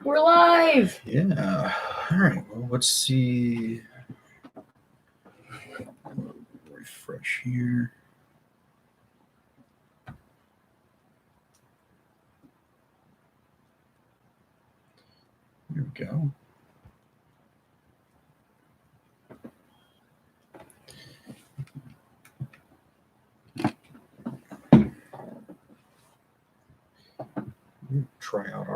We're live. Yeah. All right. Well, let's see. Refresh here. Here we go. Try out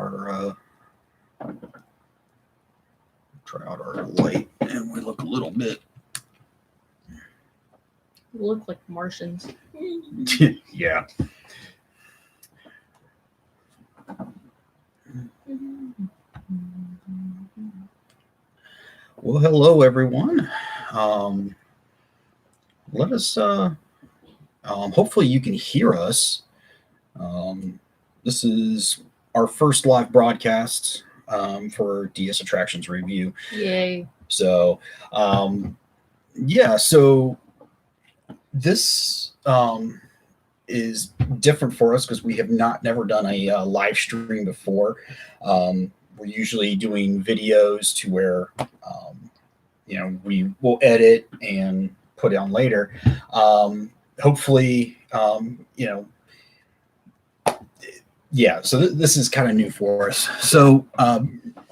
our light, and we look a little bit. We look like Martians. Yeah. Well, hello everyone. Let us. Hopefully, you can hear us. This is our first live broadcast for DS Attractions Review. Yay. So, yeah, so this is different for us because we have never done a live stream before. We're usually doing videos to where, we will edit and put on later. Hopefully, yeah, so this is kind of new for us. So,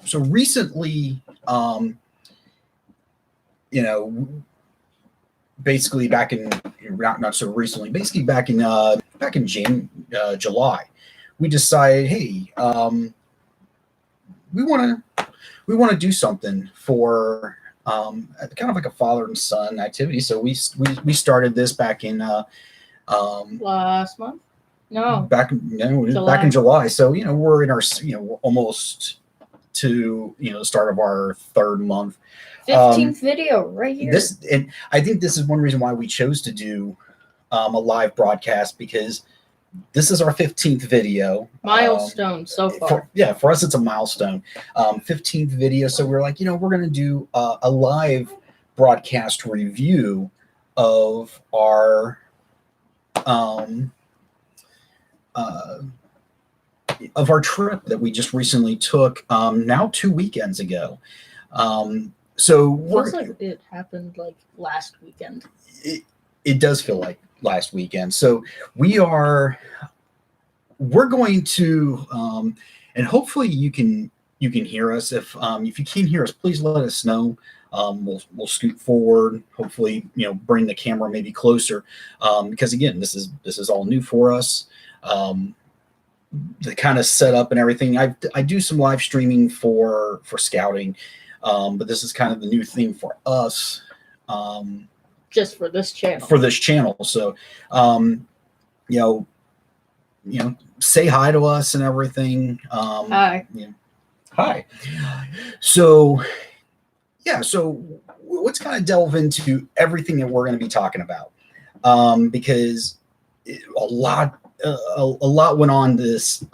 so recently, basically back in not so recently, basically back in July, we decided, hey, we want to do something for kind of like a father and son activity. So we started this back in last month. No. Back in July. So, we're in our, we're almost to, the start of our third month. 15th video right here. And I think this is one reason why we chose to do a live broadcast, because this is our 15th video. Milestone so far. For us, it's a milestone. 15th video. So we're like, we're going to do a live broadcast review of our trip that we just recently took now 2 weekends ago. So it feels like it happened like last weekend. It does feel like last weekend. So we're going to and hopefully you can hear us. If you can't hear us, please let us know. We'll scoot forward, hopefully, bring the camera maybe closer, because again, this is all new for us. The kind of setup and everything. I do some live streaming for scouting, but this is kind of the new thing for us. Just for this channel. So, say hi to us and everything. Hi. Hi. So, yeah. So let's kind of delve into everything that we're going to be talking about, because a lot went on this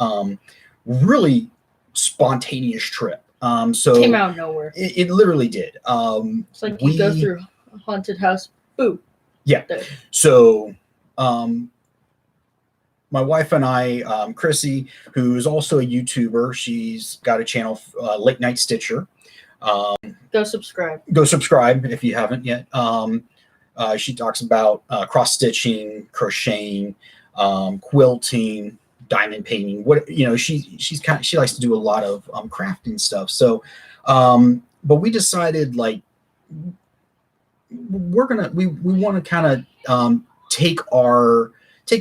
really spontaneous trip. So came out of nowhere. It literally did. It's like you go through a haunted house. Boo. Yeah. There. So my wife and I, Chrissy, who's also a YouTuber, she's got a channel, Late Night Stitcher. Go subscribe if you haven't yet. She talks about cross stitching, crocheting, quilting, diamond painting. She likes to do a lot of crafting stuff. So, but we decided, like, we want to kind of take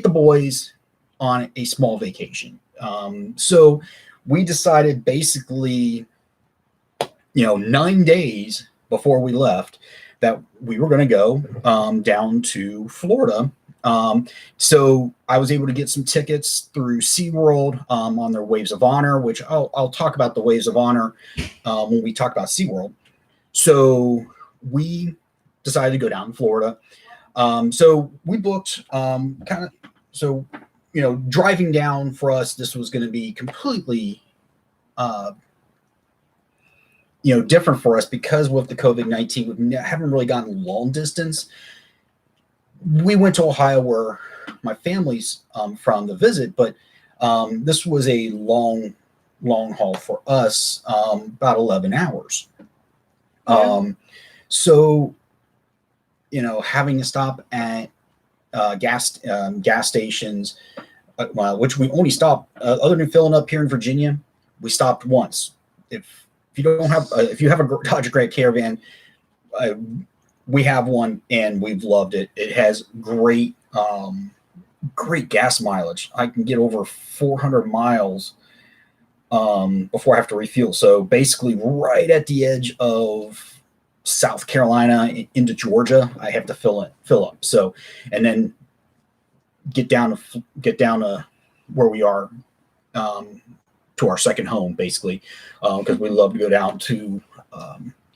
the boys on a small vacation. So we decided basically, 9 days before we left, that we were going to go down to Florida. So I was able to get some tickets through SeaWorld on their Waves of Honor, which I'll talk about the Waves of Honor when we talk about SeaWorld. So we decided to go down to Florida. So we booked driving down for us, this was going to be completely different for us, because with the COVID-19, we haven't really gotten long distance. We went to Ohio, where my family's from, the visit, but this was a long long haul for us, about 11 hours. Yeah. So, having to stop at gas stations, which we only stopped, other than filling up here in Virginia, we stopped once. If you don't have, if you have a Dodge Grand Caravan, we have one and we've loved it. It has great gas mileage. I can get over 400 miles before I have to refuel. So basically, right at the edge of South Carolina into Georgia, I have to fill up. So, and then get down to where we are, to our second home, basically, because we love to go down to.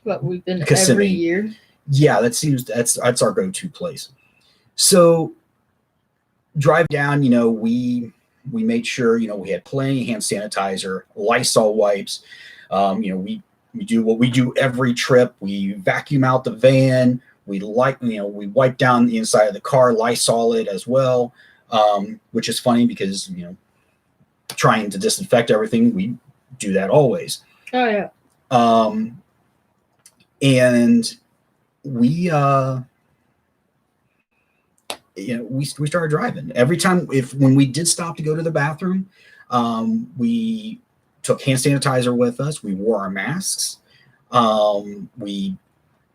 But we've been Kissimmee. every year. Yeah, that's our go-to place. So drive down, we made sure, we had plenty of hand sanitizer, Lysol wipes. We do what we do every trip. We vacuum out the van. We wipe down the inside of the car, Lysol it as well, which is funny because, trying to disinfect everything, we do that always. Oh, yeah. And we we started driving. Every time, when we did stop to go to the bathroom, we took hand sanitizer with us. We wore our masks. We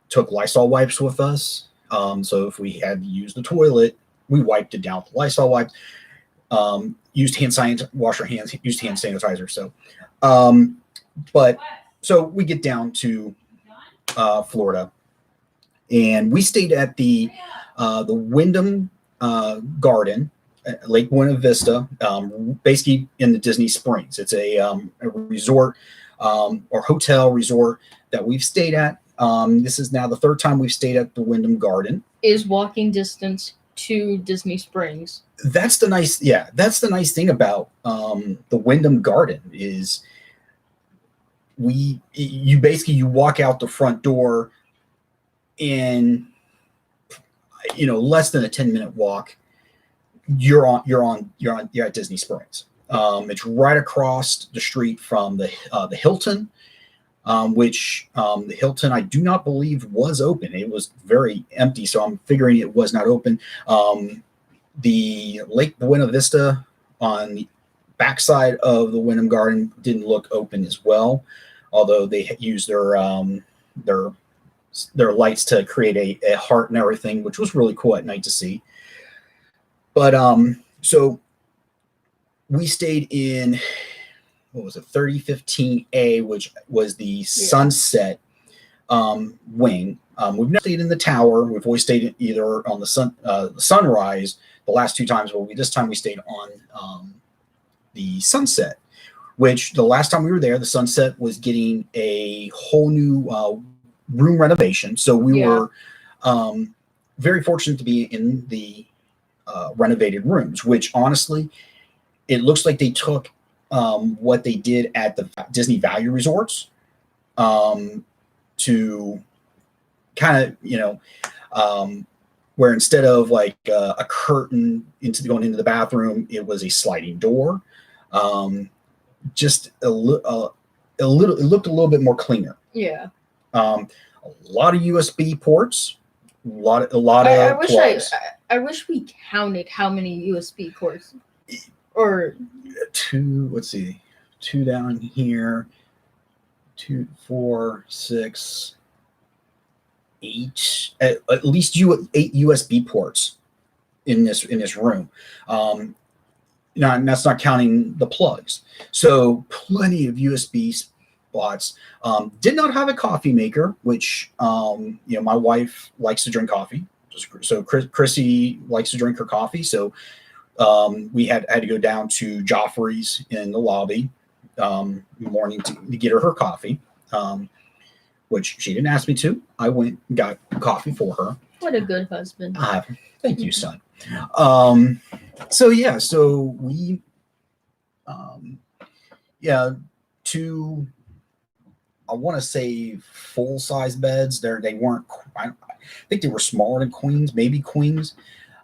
took Lysol wipes with us. So if we had to use the toilet, we wiped it down with Lysol wipes. Used wash our hands, used hand sanitizer. So, so we get down to Florida, and we stayed at the Wyndham Garden at Lake Buena Vista, basically in the Disney Springs. It's a resort or hotel resort that we've stayed at. This is now the third time we've stayed at the Wyndham Garden. Is walking distance to Disney Springs. That's the nice thing about the Wyndham Garden is you walk out the front door in less than a 10-minute walk, you're at Disney Springs. It's right across the street from the Hilton, which the Hilton I do not believe was open. It was very empty, so I'm figuring it was not open. The Lake Buena Vista on the backside of the Wyndham Garden didn't look open as well, although they used their lights to create a heart and everything, which was really cool at night to see. But so we stayed in, what was it, 3015A, which was the Sunset wing. We've never stayed in the tower. We've always stayed either on the Sunrise the last two times, but this time we stayed on the Sunset, which the last time we were there, the Sunset was getting a whole new room renovation. So we were very fortunate to be in the renovated rooms, which honestly, it looks like they took what they did at the Disney Value Resorts to kind of, where instead of like a curtain going into the bathroom, it was a sliding door. Just it looked a little bit more cleaner. Yeah. A lot of USB ports, a lot of plugs. I wish we counted how many USB ports. Or two. Let's see, two down here. 2, 4, 6, 8. At least 8 USB ports in this room. Now, and that's not counting the plugs. So plenty of USB spots. Did not have a coffee maker, which my wife likes to drink coffee. So Chrissy likes to drink her coffee. So we had to go down to Joffrey's in the lobby in the morning to get her coffee, which she didn't ask me to. I went and got coffee for her. What a good husband. Thank you, son. So we, two, I want to say full-size beds. They weren't, I think they were smaller than queens, maybe queens.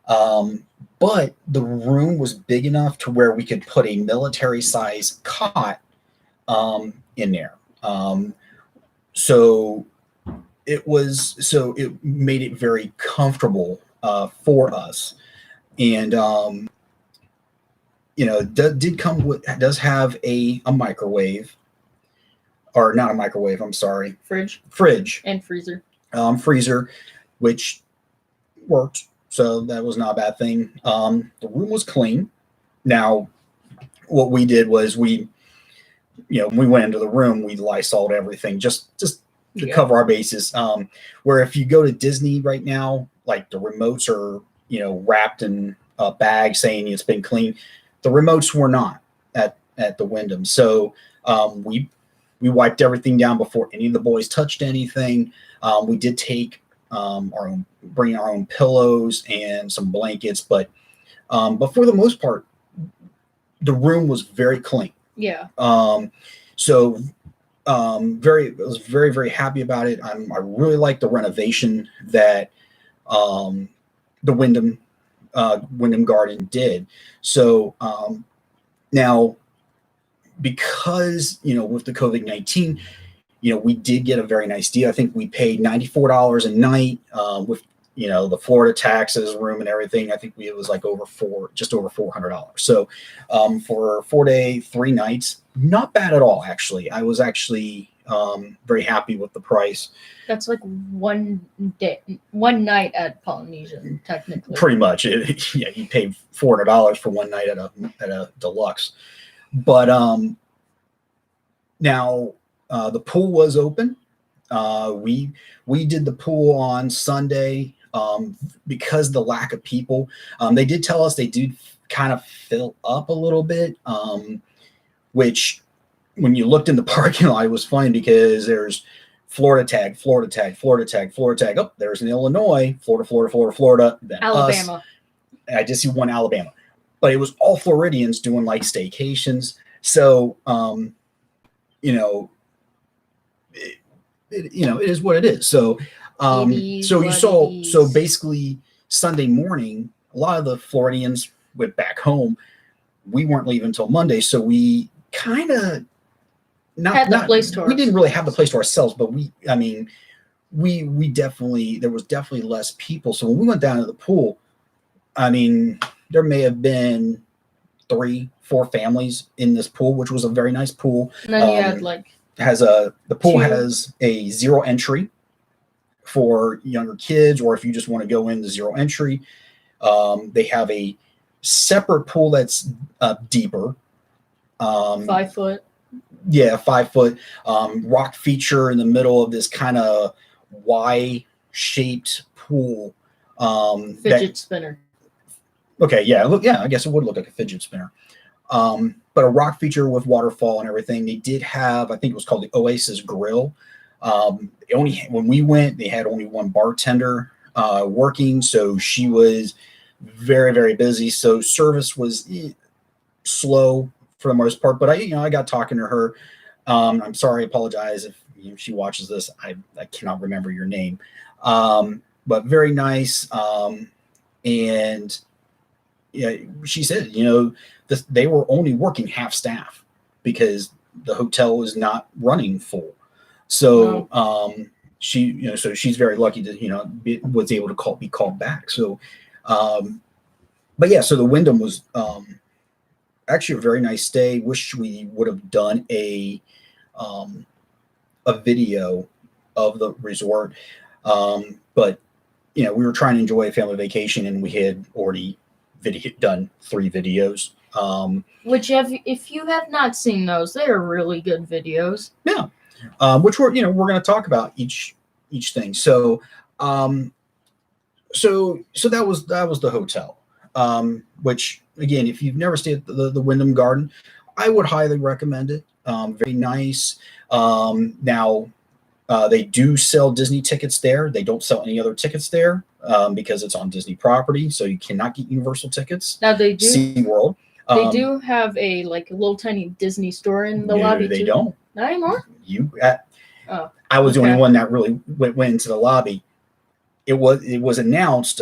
But the room was big enough to where we could put a military-size cot in there. So it made it very comfortable for us, and does have a microwave, or not a microwave. I'm sorry, fridge and freezer. Freezer, which worked. So that was not a bad thing. The room was clean. Now, what we did was we went into the room, we Lysoled everything just to cover our bases. Where if you go to Disney right now, like the remotes are, wrapped in a bag saying it's been cleaned. The remotes were not at the Wyndham. So we wiped everything down before any of the boys touched anything. We did take bring our own pillows and some blankets, but for the most part, the room was very clean. Yeah. So I was very, very happy about it. I really like the renovation that the Wyndham Garden did. So now, because with the COVID-19, we did get a very nice deal. I think we paid $94 a night with the Florida taxes, room, and everything. I think it was like just over $400. So for 4 day, 3 nights, not bad at all. Actually, I was actually very happy with the price. That's like one night at Polynesian, technically. Pretty much, you paid $400 for 1 night at a deluxe. But now the pool was open. We did the pool on Sunday. Because the lack of people, they did tell us they do kind of fill up a little bit, which when you looked in the parking lot, it was funny because there's Florida tag, Florida tag, Florida tag, Florida tag. Oh, there's an Illinois, Florida, then Alabama. Us. I just see one Alabama, but it was all Floridians doing like staycations. So, it is what it is. So, so basically Sunday morning, a lot of the Floridians went back home. We weren't leaving until Monday. So we kind of had the place to ourselves. We didn't really have the place to ourselves, but we definitely, there was definitely less people. So when we went down to the pool, there may have been 3-4 families in this pool, which was a very nice pool. And then you had the pool has a 0 entry for younger kids, or if you just want to go in the 0 entry. They have a separate pool that's deeper. 5 foot. Yeah, 5 foot rock feature in the middle of this kind of Y-shaped pool. Fidget spinner. Okay, yeah, I guess it would look like a fidget spinner. But a rock feature with waterfall and everything. They did have, I think it was called the Oasis Grill. When we went, they had only one bartender working, so she was very, very busy. So service was slow for the most part. But I got talking to her. I'm sorry, I apologize if she watches this. I cannot remember your name, but very nice. And yeah, she said, they were only working half staff because the hotel was not running full. So so she's very lucky to was able to be called back. So but yeah, so the Wyndham was actually a very nice stay. Wish we would have done a video of the resort, but we were trying to enjoy a family vacation, and we had already done 3 videos. Which if you have not seen those, they are really good videos. Yeah. Which we're going to talk about each thing. So, so that was the hotel. Which again, if you've never stayed at the Wyndham Garden, I would highly recommend it. Very nice. Now, they do sell Disney tickets there. They don't sell any other tickets there because it's on Disney property, so you cannot get Universal tickets. Now they do. SeaWorld. They do have a little tiny Disney store in the lobby. They too. don't. Not anymore. I was the only one that really went into the lobby. It was announced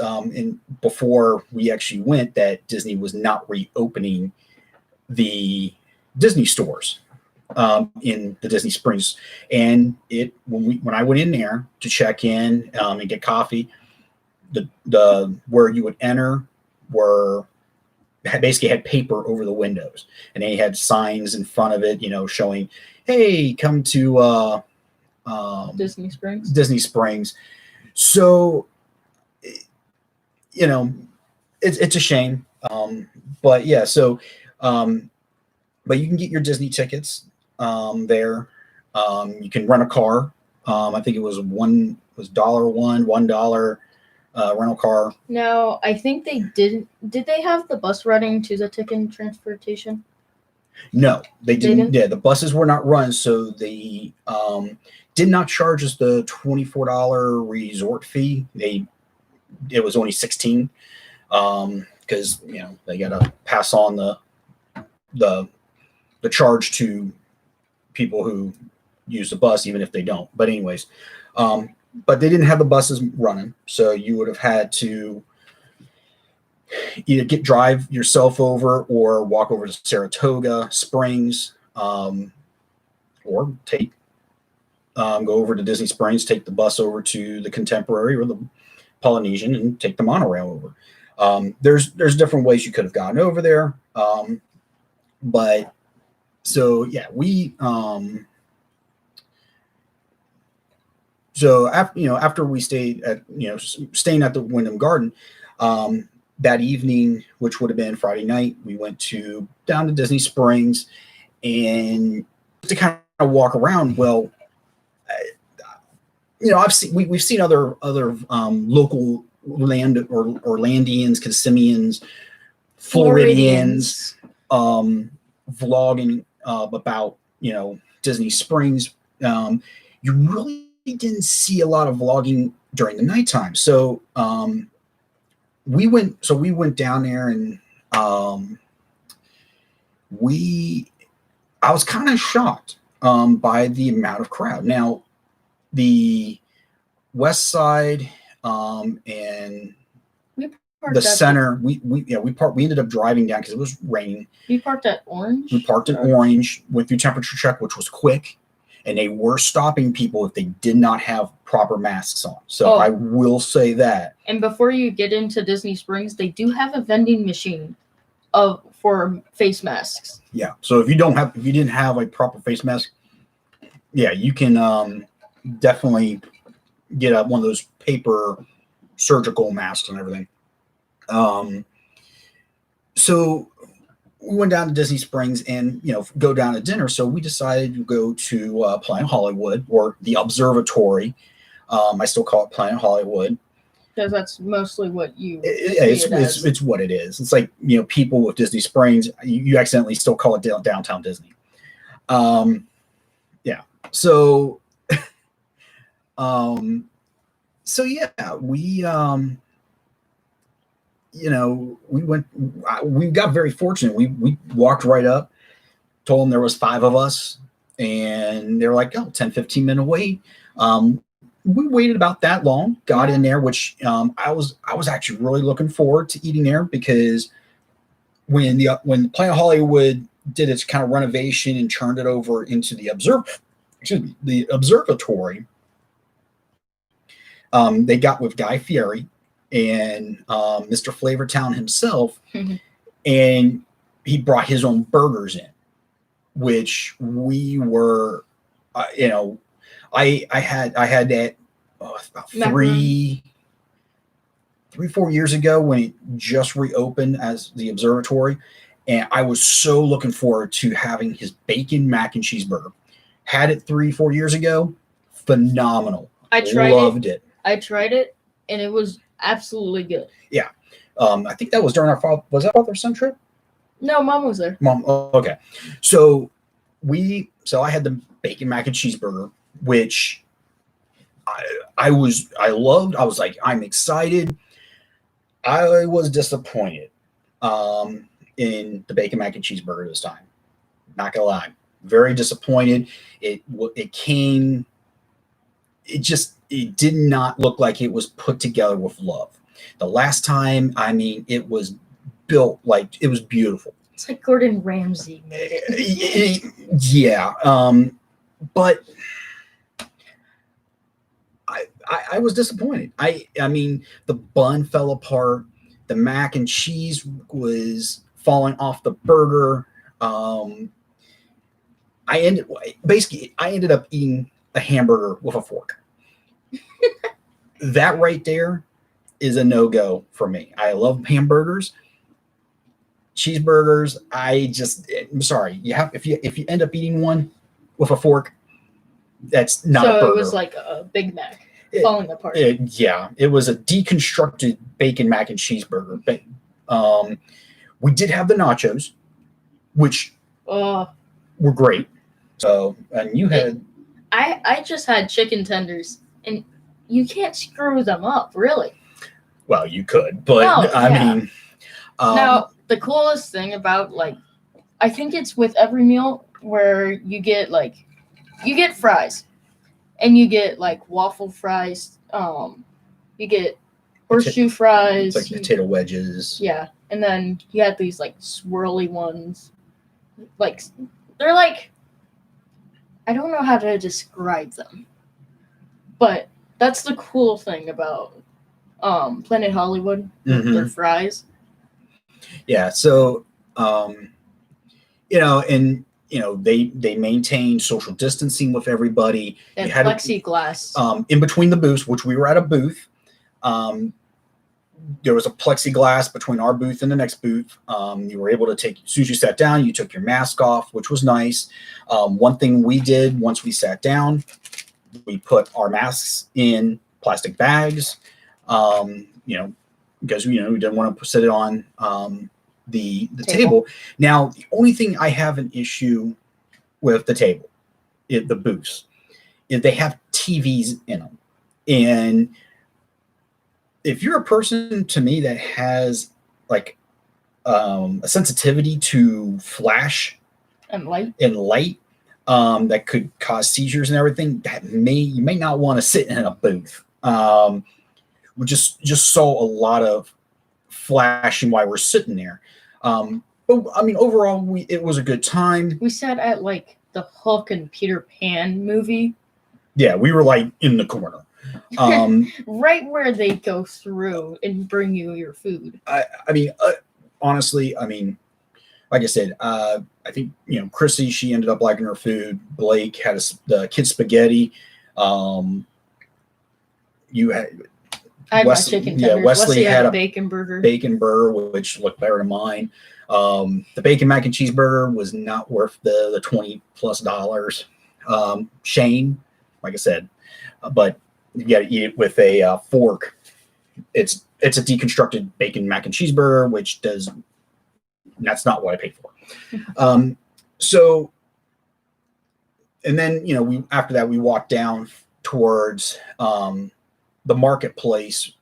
before we actually went that Disney was not reopening the Disney stores. in the Disney Springs. And when I went in there to check in and get coffee, the where you would enter were basically had paper over the windows, and they had signs in front of it, showing, "Hey, come to Disney Springs. Disney Springs." So, it's a shame, but yeah. So, but you can get your Disney tickets there. You can rent a car. I think it was $1 rental car. No, I think they didn't. Did they have the bus running to the ticket transportation? No, they They didn't. didn't? Yeah, the buses were not run, so they did not charge us the $24 resort fee. It was only 16 because they got to pass on the charge to people who use the bus, even if they don't. But anyways, but they didn't have the buses running, so you would have had to either drive yourself over or walk over to Saratoga Springs, or go over to Disney Springs, take the bus over to the Contemporary or the Polynesian, and take the monorail over. There's different ways you could have gotten over there, but so yeah, so after we stayed at staying at the Wyndham Garden. That evening, which would have been Friday night, we went down to Disney Springs, and to kind of walk around. Well, we've seen other local land or Orlandians, Kissimmons, Floridians vlogging about Disney Springs. You really didn't see a lot of vlogging during the nighttime, so. We went down there, and I was kind of shocked by the amount of crowd. Now, the west side and the center, we ended up driving down because it was raining. We parked at Orange. We parked at Orange, went through temperature check, which was quick, and they were stopping people if they did not have proper masks on. So I will say that. And before you get into Disney Springs, they do have a vending machine for face masks. Yeah. So if you didn't have a proper face mask, yeah, you can definitely get one of those paper surgical masks and everything. So we went down to Disney Springs and go down to dinner. So we decided to go to Planet Hollywood, or the observatory. I still call it Planet Hollywood because that's mostly what you. It's what it is. It's like people with Disney Springs, you accidentally still call it downtown Disney. Yeah. So, so yeah, we we got very fortunate. We walked right up, told them there was 5 of us, and they were like, 10-15 minute wait. We waited about that long, got in there, which I was actually really looking forward to eating there, because when Planet Hollywood did its kind of renovation and turned it over into the observatory, they got with Guy Fieri and Mr. Flavortown himself, and he brought his own burgers in, which we were, I had that about 3-4 years ago when it just reopened as the observatory, and I was so looking forward to having his bacon mac and cheese burger. Had it 3-4 years ago, phenomenal. Loved it. I tried it, and it was absolutely good. Yeah. I think that was during our father-son trip? No, Mom was there. Mom, okay. So I had the bacon mac and cheeseburger, which I loved. I was like, I'm excited. I was disappointed in the bacon mac and cheeseburger this time. Not gonna lie, very disappointed. It did not look like it was put together with love. The last time, it was built like it was beautiful. It's like Gordon Ramsay made it. Yeah. But I was disappointed. I mean, the bun fell apart. The mac and cheese was falling off the burger. I ended up eating a hamburger with a fork. That right there is a no-go for me. I love hamburgers, cheeseburgers. I'm sorry. If you end up eating one with a fork, that's not a burger. So it was like a Big Mac falling apart. Yeah, it was a deconstructed bacon mac and cheeseburger. But we did have the nachos, which were great. So, and you had... I just had chicken tenders, and you can't screw them up, really. Well, you could, but I mean... now, the coolest thing about, like, I think it's with every meal where you get fries, and you get, like, waffle fries, you get horseshoe fries. It's like potato wedges. Yeah, and then you had these, like, swirly ones. Like, they're like... I don't know how to describe them, but that's the cool thing about Planet Hollywood, their fries. Yeah, so they maintain social distancing with everybody. And plexiglass in between the booths, which we were at a booth. There was a plexiglass between our booth and the next booth. You were able to take, as soon as you sat down, you took your mask off, which was nice. One thing we did once we sat down, we put our masks in plastic bags, because we didn't want to sit it on the table. Now, the only thing I have an issue with the table, the booths, is they have TVs in them. And if you're a person, to me, that has like a sensitivity to flash and light, that could cause seizures and everything, you may not want to sit in a booth. We just saw a lot of flashing while we're sitting there. But I mean, overall, it was a good time. We sat at like the Hook and Peter Pan movie. Yeah, we were like in the corner. Right where they go through and bring you your food. I mean, honestly, I mean, like I said, I think, Chrissy, she ended up liking her food. Blake had the kid spaghetti. You had... I had my chicken tenders. Wesley had a bacon burger. Which looked better than mine. The bacon mac and cheeseburger was not worth the $20+. Shane, like I said, but you got to eat it with a fork. It's a deconstructed bacon mac and cheeseburger, that's not what I paid for. So, and then after that we walked down towards the marketplace,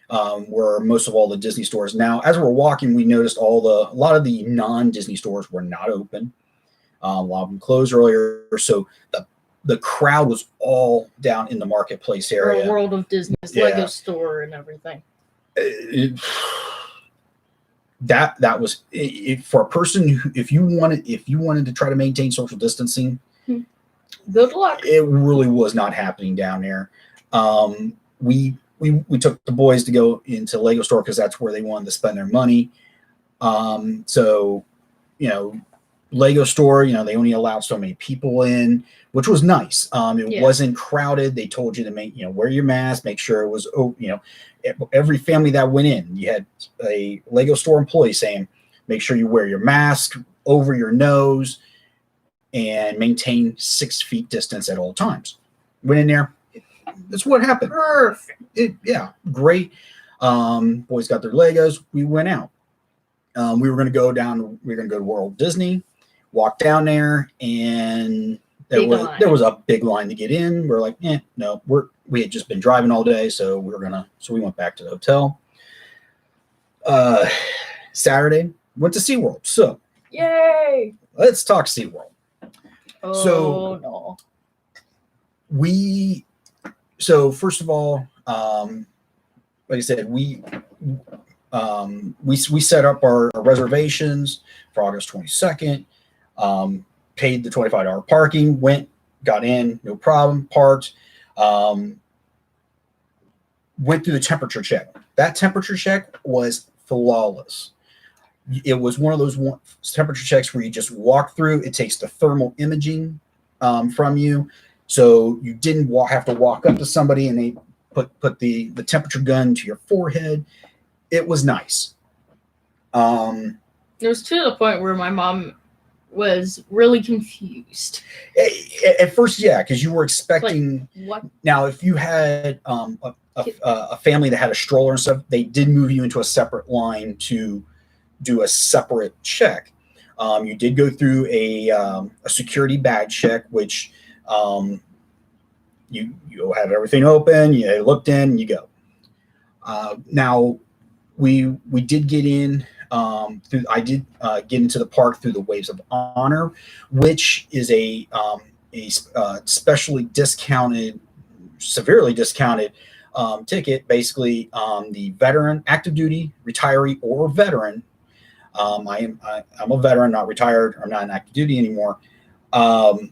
where most of all the Disney stores. Now, as we're walking, we noticed a lot of the non-Disney stores were not open. A lot of them closed earlier, so the crowd was all down in the marketplace area. World of Disney's Lego store and everything. That was for a person if you wanted to try to maintain social distancing. Good luck. It really was not happening down there. We took the boys to go into Lego store because that's where they wanted to spend their money. So, Lego store, they only allowed so many people in, which was nice. It wasn't crowded. They told you to wear your mask, make sure it was, every family that went in, you had a Lego store employee saying, make sure you wear your mask over your nose and maintain 6 feet distance at all times. Went in there. That's what happened. Perfect. Great. Boys got their Legos. We went out. We were going to go down. We were going to go to World Disney. Walk down there, and there was a big line to get in. We're like, no. We had just been driving all day, so we went back to the hotel. Saturday, went to SeaWorld. So, yay! Let's talk SeaWorld. No. So first of all, like I said, we set up our reservations for August 22nd. Paid the $25 parking. Got in, no problem. Parked. Went through the temperature check. That temperature check was flawless. It was one of those temperature checks where you just walk through. It takes the thermal imaging from you, so you didn't have to walk up to somebody and they put the temperature gun to your forehead. It was nice. It was to the point where my mom was really confused. At first, yeah, because you were expecting. Like, what? Now, if you had a family that had a stroller and stuff, they did move you into a separate line to do a separate check. You did go through a security bag check, which you have everything open, you looked in, and you go. Now, we did get in I did get into the park through the Waves of Honor, which is a specially discounted, severely discounted ticket. Basically, the veteran, active duty, retiree, or veteran. I'm a veteran, not retired. I'm not in active duty anymore. But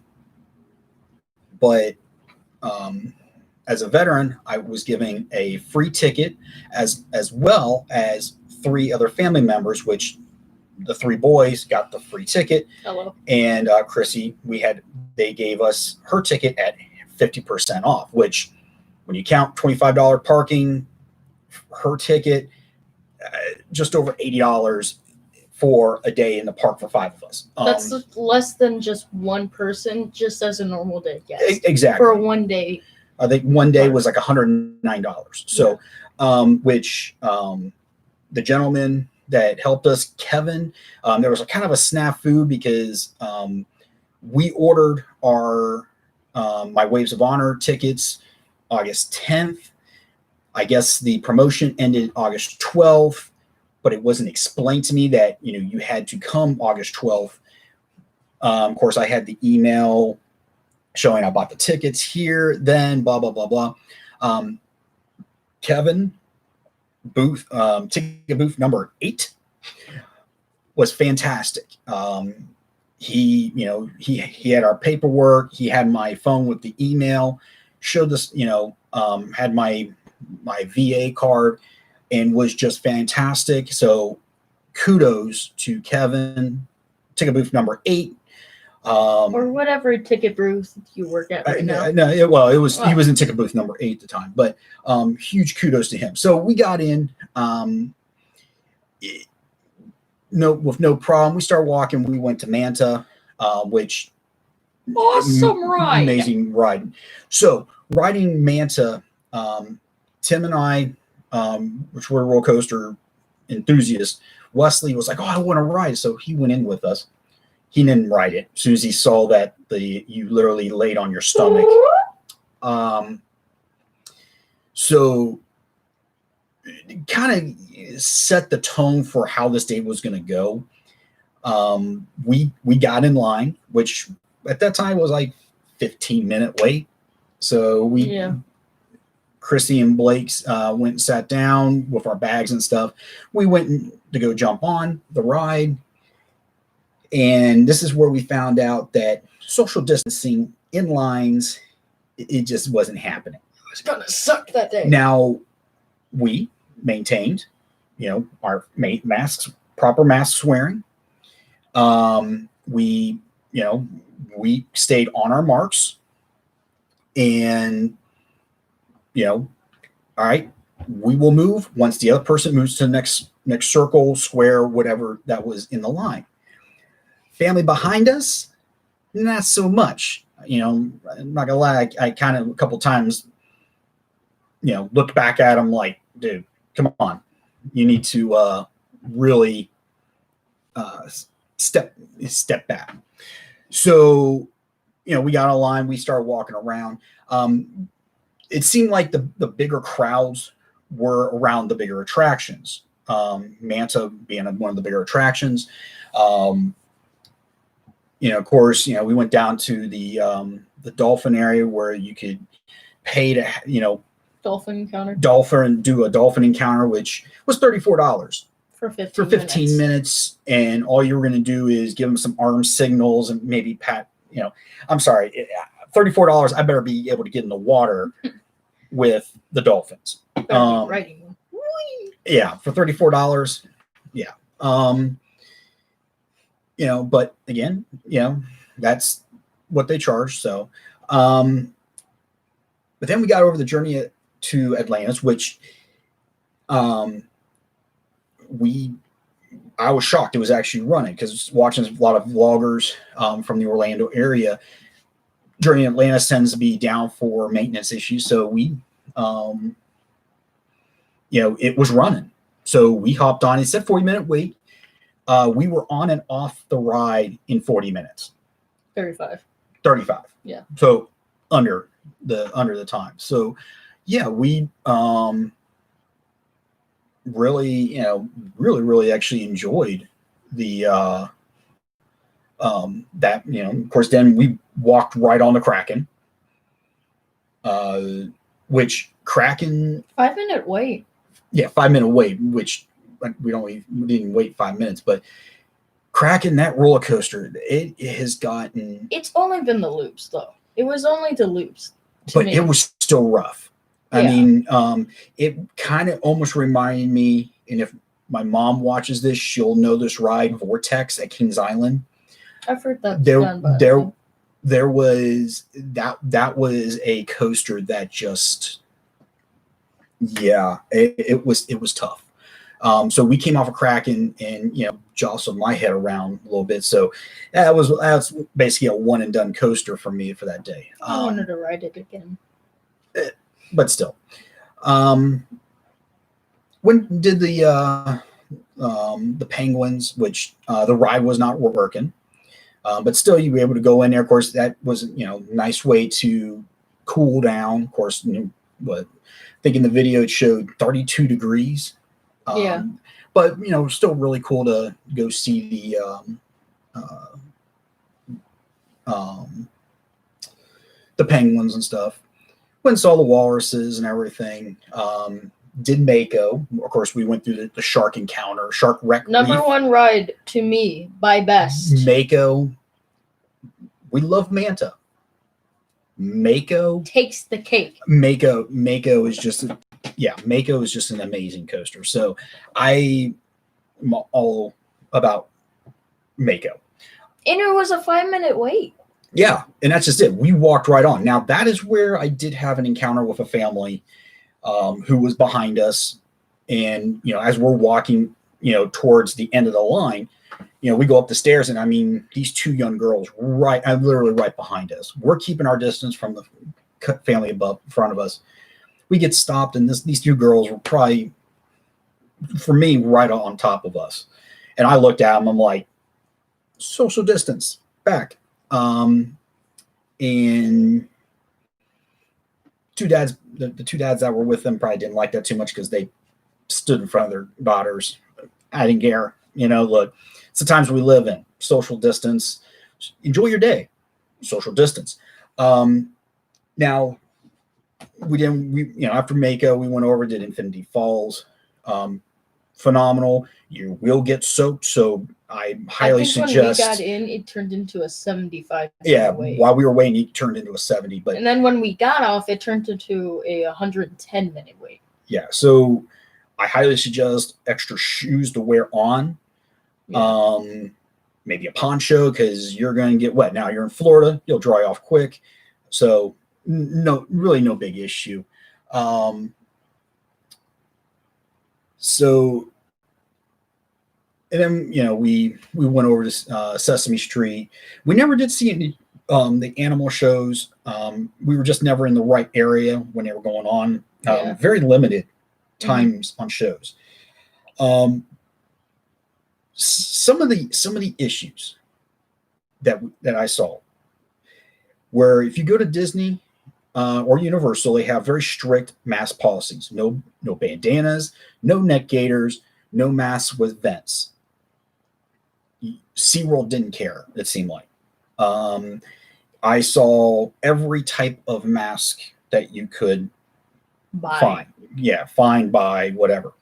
as a veteran, I was giving a free ticket as well as 3 other family members, which the 3 boys got the free ticket. Hello. And Chrissy, they gave us her ticket at 50% off, which when you count $25 parking, her ticket, just over $80 for a day in the park for 5 of us. That's less than just one person, just as a normal day guest. Exactly. For a 1 day. I think one day was like $109. So, yeah. Which the gentleman that helped us, Kevin, there was a kind of a snafu because we ordered our my Waves of Honor tickets August 10th. I guess the promotion ended August 12th, but it wasn't explained to me that you had to come August 12th. Of course, I had the email showing I bought the tickets here, then blah blah blah blah. Kevin booth, ticket booth number 8 was fantastic. He had our paperwork. He had my phone with the email. Showed us, had my VA card, and was just fantastic. So kudos to Kevin. Ticket booth number 8. Or whatever ticket booth you work at right now. He was in ticket booth number 8 at the time, but huge kudos to him. So we got in, with no problem. We started walking. We went to Manta, which awesome ride, amazing ride. So riding Manta, Tim and I, which were roller coaster enthusiasts, Wesley was like, "Oh, I want to ride," so he went in with us. He didn't ride it. As soon as he saw that you literally laid on your stomach. So it kind of set the tone for how this day was going to go. We got in line, which at that time was like 15-minute wait. So Chrissy and Blake's went and sat down with our bags and stuff. We went to go jump on the ride. And this is where we found out that social distancing in lines, it just wasn't happening. It was going to suck that day. Now, we maintained, our masks, proper mask wearing. We stayed on our marks. And, all right, we will move once the other person moves to the next circle, square, whatever that was in the line. Family behind us, not so much. I'm not gonna lie. I kind of a couple times, looked back at them like, dude, come on, you need to really step back. So, we got a line. We started walking around. It seemed like the bigger crowds were around the bigger attractions. Manta being one of the bigger attractions. Of course, we went down to the dolphin area where you could pay to, Dolphin encounter do a dolphin encounter, which was $34 for 15 for 15 minutes. And all you were going to do is give them some arm signals and maybe pat, I'm sorry, $34. I better be able to get in the water with the dolphins. Riding one. Yeah, for $34. Yeah. But again, that's what they charge. So, but then we got over the journey to Atlantis, which, I was shocked it was actually running, because watching a lot of vloggers from the Orlando area, Journey Atlantis tends to be down for maintenance issues. So we, it was running. So we hopped on. It said 40-minute wait. We were on and off the ride in 40 minutes. 35. Yeah. So under the time. So yeah, we really, really actually enjoyed the that, of course, then we walked right on the Kraken, which Kraken 5-minute wait. Yeah, 5-minute wait, which we didn't wait 5 minutes, but Kraken, that roller coaster, it has gotten. It's only been the loops, though. It was only the loops, but it was still rough. Yeah. I mean, it kind of almost reminded me, and if my mom watches this, she'll know this ride, Vortex at Kings Island. I've heard that. There was that was a coaster that just, it was tough. So we came off a Kraken and jostled my head around a little bit. So that's basically a one and done coaster for me for that day. I wanted to ride it again. But still, when did the Penguins, which the ride was not working, but still you were able to go in there. Of course, that was nice way to cool down. Of course, I think in the video it showed 32 degrees. Yeah. But still really cool to go see the penguins and stuff. Went and saw the walruses and everything. Did Mako. Of course, we went through the shark encounter, shark wreck. Number reef. one ride to me by best. Mako. We love Manta. Mako takes the cake. Mako is just Mako is just an amazing coaster. So I'm all about Mako. And it was a 5-minute wait. Yeah, and that's just it. We walked right on. Now, that is where I did have an encounter with a family who was behind us. And, as we're walking, towards the end of the line, we go up the stairs, and I mean, these two young girls literally right behind us. We're keeping our distance from the family above in front of us. We get stopped, and these two girls were probably, for me, right on top of us. And I looked at them, I'm like, social distance, back. And two dads, the two dads that were with them probably didn't like that too much because they stood in front of their daughters. I didn't care. Look, it's the times we live in. Social distance. Enjoy your day. Social distance. Now, after Mako, we went over, did Infinity Falls. Phenomenal. You will get soaked, so I highly suggest. When we got in, it turned into a 75. Yeah, while we were waiting, it turned into a 70. And then when we got off, it turned into a 110-minute wait. Yeah, so I highly suggest extra shoes to wear on. Yeah. Maybe a poncho because you're going to get wet. Now you're in Florida, you'll dry off quick. So no big issue. And then, we went over to Sesame Street. We never did see any the animal shows. We were just never in the right area when they were going on. Very limited times on shows. Some of the issues that I saw where if you go to Disney or Universal, they have very strict mask policies. No bandanas, no neck gaiters, no masks with vents. SeaWorld didn't care, it seemed like. I saw every type of mask that you could fine. Yeah, fine by whatever.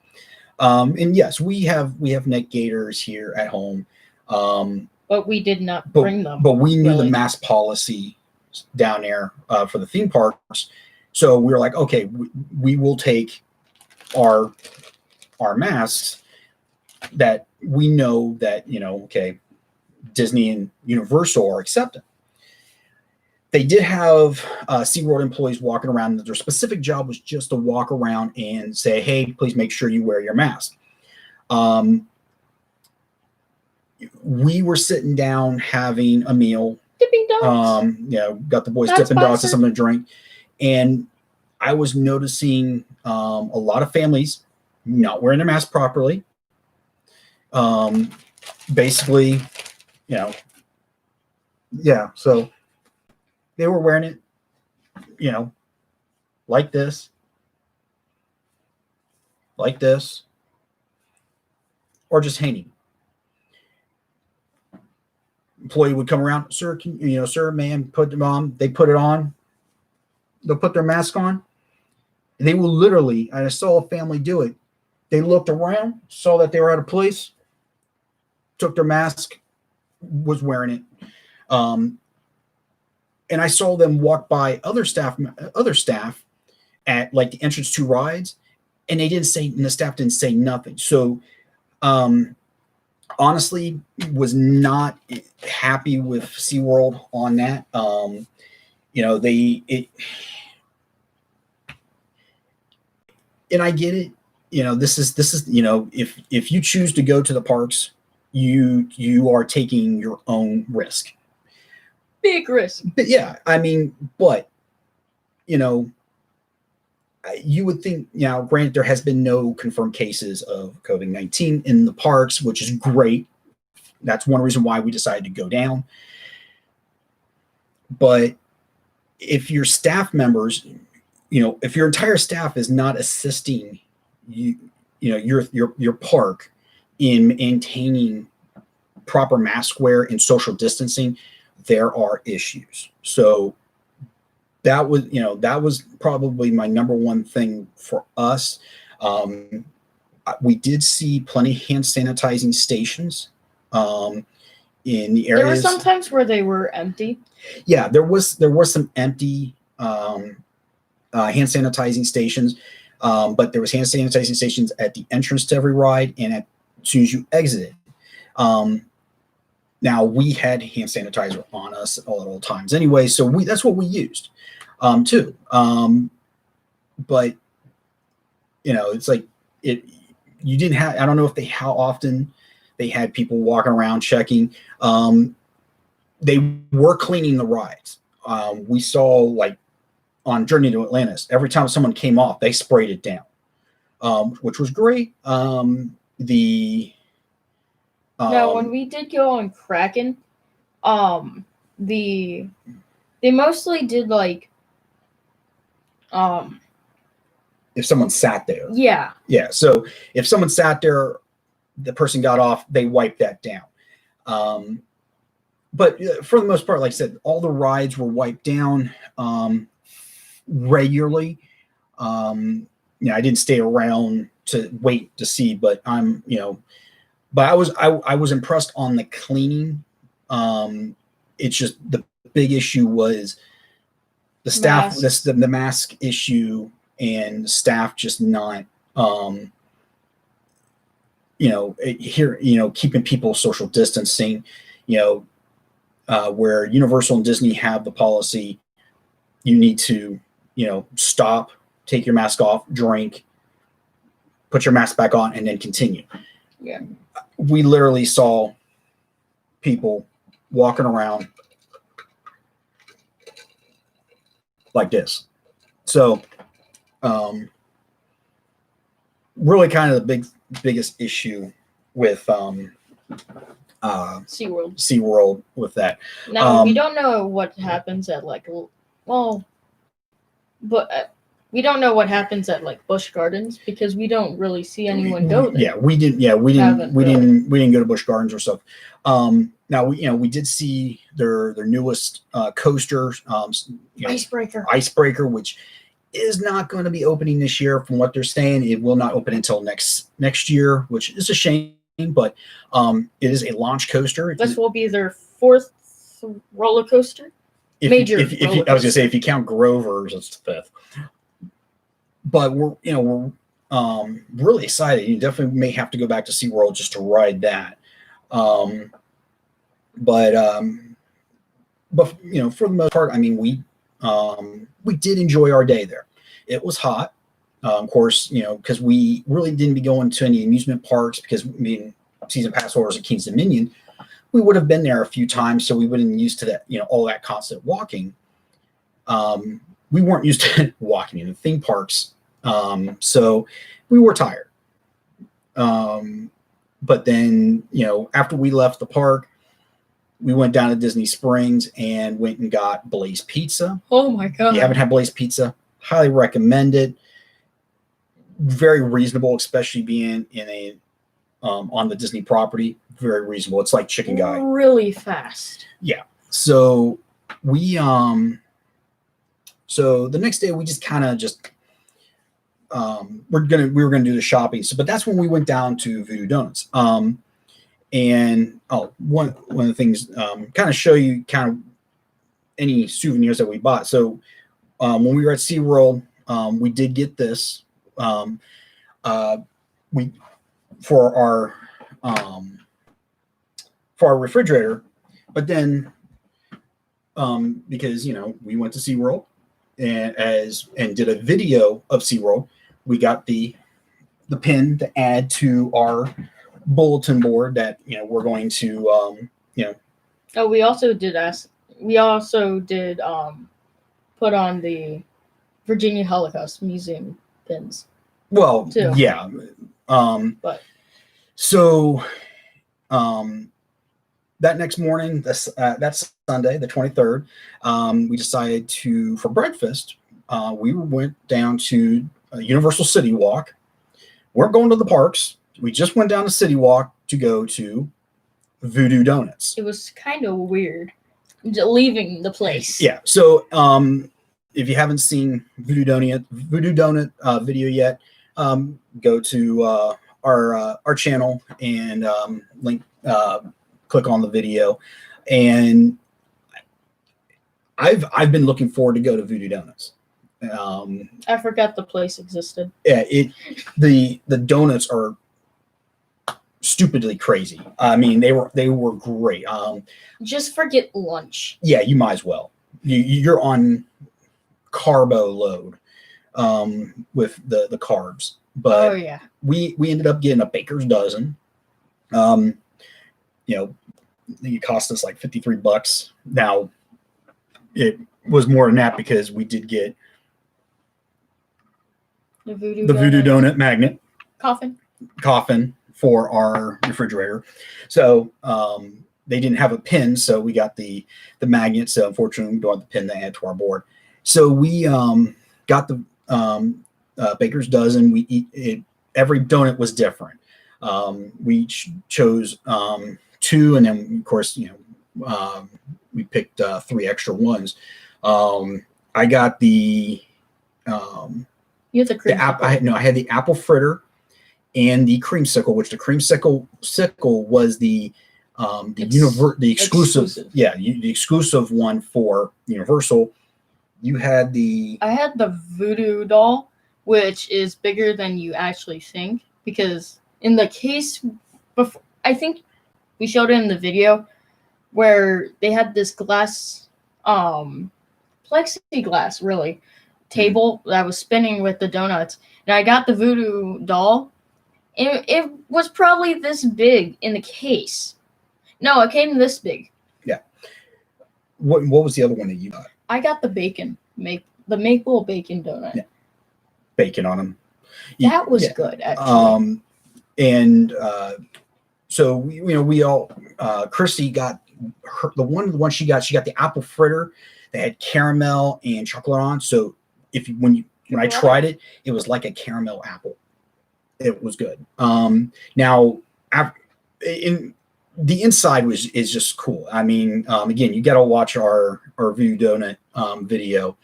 And yes, we have neck gaiters here at home. But we did not bring them. But we knew really. the mask policy down there for the theme parks. So we were like, okay, we will take our masks that we know that, okay, Disney and Universal are accepting. They did have SeaWorld employees walking around. Their specific job was just to walk around and say, hey, please make sure you wear your mask. We were sitting down having a meal. Dipping dogs. Got the boys dipping dogs and something to drink. And I was noticing a lot of families not wearing their mask properly. Basically, so they were wearing it, like this, or just hanging. Employee would come around, sir, sir, man, put them on. They put it on. They'll put their mask on. They will literally, I saw a family do it. They looked around, saw that they were out of place, took their mask, was wearing it. And I saw them walk by other staff at like the entrance to rides, and the staff didn't say nothing. So, honestly, was not happy with SeaWorld on that. And I get it. This is if you choose to go to the parks, you are taking your own risk. Big risk. But yeah, you would think, granted, there has been no confirmed cases of COVID-19 in the parks, which is great. That's one reason why we decided to go down. But if your staff members, if your entire staff is not assisting your park in maintaining proper mask wear and social distancing, there are issues. So that was probably my number one thing for us. We did see plenty of hand sanitizing stations in the areas. There were some times where they were empty. Yeah, there was some empty hand sanitizing stations, but there was hand sanitizing stations at the entrance to every ride and as soon as you exited. Now we had hand sanitizer on us at all times anyway, so that's what we used too. But it's like you didn't have. I don't know how often they had people walking around checking. They were cleaning the rides. We saw like on Journey to Atlantis, every time someone came off, they sprayed it down, which was great. Now, when we did go on Kraken, they mostly did like, if someone sat there. Yeah. Yeah. So if someone sat there, the person got off, they wiped that down. But for the most part, like I said, all the rides were wiped down regularly. I didn't stay around to wait to see, but but I was impressed on the cleaning. It's just the big issue was the staff, the mask issue, and staff just not, keeping people social distancing, where Universal and Disney have the policy, you need to, stop, take your mask off, drink, put your mask back on, and then continue. Yeah. We literally saw people walking around like this. So, really kind of the biggest issue with SeaWorld with that. Now, we don't know what happens at we don't know what happens at like Busch Gardens because we don't really see anyone go there. Yeah, we didn't go to Busch Gardens or stuff. Now we did see their newest coaster, Icebreaker, which is not going to be opening this year. From what they're saying, it will not open until next year, which is a shame. But it is a launch coaster. This will be their 4th roller coaster. If Major I was roller going to coaster. say, if you count Grover's, it's the 5th. But we're really excited. You definitely may have to go back to SeaWorld just to ride that. But for the most part, I mean, we did enjoy our day there. It was hot, of course, because we really didn't be going to any amusement parks because season pass holders at Kings Dominion, we would have been there a few times, so we wouldn't be used to that, all that constant walking. We weren't used to walking in the theme parks, so we were tired. But then, after we left the park, we went down to Disney Springs and went and got Blaze Pizza. Oh my God. If you haven't had Blaze Pizza, highly recommend it. Very reasonable, especially being in on the Disney property. Very reasonable. It's like Chicken Guy. Really fast. Yeah. So we so the next day we just kind of we were gonna do the shopping. But that's when we went down to VOODOO Doughnuts. And one of the things, kind of show you kind of any souvenirs that we bought. So when we were at SeaWorld, we did get this for our refrigerator, but then because we went to SeaWorld and did a video of SeaWorld, we got the pin to add to our bulletin board that we're going to Oh, we also did put on the Virginia Holocaust Museum pins. Well, too. Yeah. But so that next morning, that's Sunday, the 23rd, we decided for breakfast, we went down to Universal City Walk. We're going to the parks. We just went down to City Walk to go to VOODOO Doughnuts. It was kind of weird leaving the place. Yeah. So if you haven't seen VOODOO Doughnut video yet, go to our channel and link, click on the video. And I've been looking forward to go to VOODOO Doughnuts. I forgot the place existed. Yeah, the donuts are stupidly crazy. I mean, they were great. Just forget lunch. Yeah, you might as well. You're on carbo load with the carbs. But yeah, we ended up getting a baker's dozen. It cost us like $53. Now it was more than that because we did get the VOODOO Donut magnet coffin for our refrigerator. So they didn't have a pin, so we got the magnet. So unfortunately, we don't have the pin to add to our board. So we got the baker's dozen. We eat it. Every donut was different. We chose 2, and then of course we picked 3 extra ones. I got the you have the cream. I had the apple fritter and the creamsicle, which the creamsicle was the exclusive. Yeah, the exclusive one for Universal. You had I had the VOODOO doll, which is bigger than you actually think, because in the case before, I think we showed it in the video where they had this glass, plexiglass really table that was spinning with the donuts, and I got the VOODOO doll. It was probably this big in the case. No, it came this big. Yeah. What was the other one that you got? I got the the maple bacon donut. Yeah. Bacon on them. That was good, actually. So we all Chrissy got the one she got the apple fritter that had caramel and chocolate on. So when I tried it, it was like a caramel apple. It was good. Now in the inside is just cool. I mean, again, you got to watch our VOODOO Doughnut video,